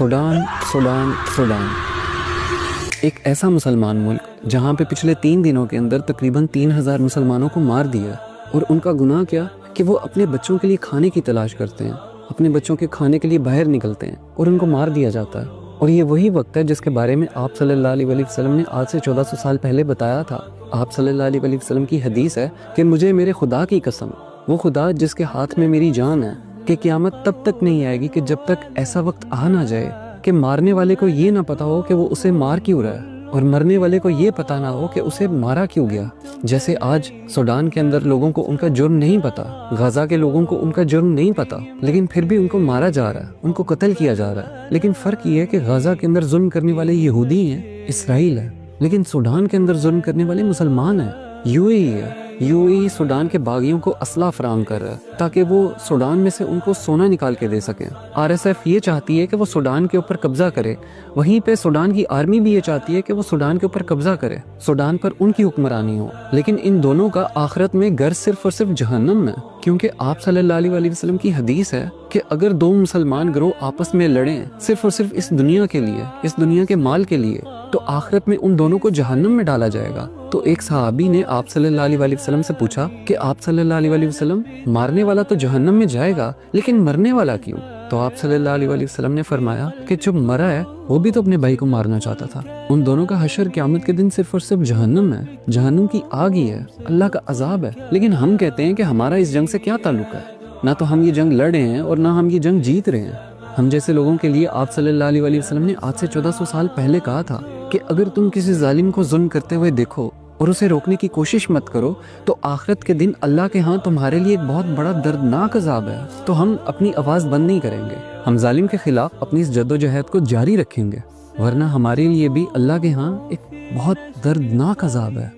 Sudan Sudan Sudan ایک ایسا مسلمان ملک جہاں پہ پچھلے 3 دنوں کے اندر تقریباً 3000 مسلمانوں کو مار دیا، اور ان کا گناہ کیا کہ وہ اپنے بچوں کے لیے کھانے کی تلاش کرتے ہیں، اپنے بچوں کے کھانے کے لیے باہر نکلتے ہیں اور ان کو مار دیا جاتا ہے۔ اور یہ وہی وقت ہے جس کے بارے میں آپ صلی اللہ علیہ وسلم نے آج سے 1400 سال پہلے بتایا تھا۔ آپ صلی اللہ علیہ وسلم کی حدیث ہے کہ مجھے میرے خدا کی قسم، وہ خدا جس کے ہاتھ میں میری جان ہے، کہ قیامت تب تک نہیں آئے گی کہ جب تک ایسا وقت آ نہ جائے کہ مارنے والے کو یہ نہ پتا ہو کہ وہ اسے مار کیوں رہا ہے، اور مرنے والے کو یہ پتا نہ ہو کہ اسے مارا کیوں گیا۔ جیسے آج سوڈان کے اندر لوگوں کو ان کا جرم نہیں پتا، غزہ کے لوگوں کو ان کا جرم نہیں پتا، لیکن پھر بھی ان کو مارا جا رہا ہے، ان کو قتل کیا جا رہا ہے۔ لیکن فرق یہ ہے کہ غزہ کے اندر ظلم کرنے والے یہودی ہیں، اسرائیل ہے، لیکن سوڈان کے اندر ظلم کرنے والے مسلمان ہیں، یو اے ای ہے۔ یو اے ای سوڈان کے باغیوں کو اسلحہ فراہم کر رہا ہے تاکہ وہ سوڈان میں سے ان کو سونا نکال کے دے سکیں۔ آر ایس ایف یہ چاہتی ہے کہ وہ سوڈان کے اوپر قبضہ کرے، وہیں پہ سوڈان کی آرمی بھی یہ چاہتی ہے کہ وہ سوڈان کے اوپر قبضہ کرے، سوڈان پر ان کی حکمرانی ہو۔ لیکن ان دونوں کا آخرت میں گھر صرف اور صرف جہنم ہے، کیونکہ آپ صلی اللہ علیہ وسلم کی حدیث ہے کہ اگر 2 مسلمان گروہ آپس میں لڑیں صرف اور صرف اس دنیا کے لیے، اس دنیا کے مال کے لیے، تو آخرت میں ان دونوں کو جہنم میں ڈالا جائے گا۔ تو ایک صحابی نے آپ صلی اللہ علیہ وسلم سے پوچھا کہ آپ صلی اللہ علیہ وسلم، مارنے والا تو جہنم میں جائے گا لیکن مرنے والا کیوں؟ تو آپ صلی اللہ علیہ وسلم نے فرمایا کہ جو مرا ہے وہ بھی تو اپنے بھائی کو مارنا چاہتا تھا۔ ان دونوں کا حشر قیامت کے دن صرف اور صرف جہنم ہے، جہنم کی آگ ہی ہے، اللہ کا عذاب ہے۔ لیکن ہم کہتے ہیں کہ ہمارا اس جنگ سے کیا تعلق ہے؟ نہ تو ہم یہ جنگ لڑ رہے ہیں اور نہ ہم یہ جنگ جیت رہے ہیں۔ ہم جیسے لوگوں کے لیے آپ صلی اللہ علیہ وسلم نے آج سے 1400 سال پہلے کہا تھا کہ اگر تم کسی ظالم کو ظلم کرتے ہوئے دیکھو اور اسے روکنے کی کوشش مت کرو تو آخرت کے دن اللہ کے ہاں تمہارے لیے ایک بہت بڑا دردناک عذاب ہے۔ تو ہم اپنی آواز بند نہیں کریں گے، ہم ظالم کے خلاف اپنی اس جد و جہد کو جاری رکھیں گے، ورنہ ہمارے لیے بھی اللہ کے ہاں ایک بہت دردناک عذاب ہے۔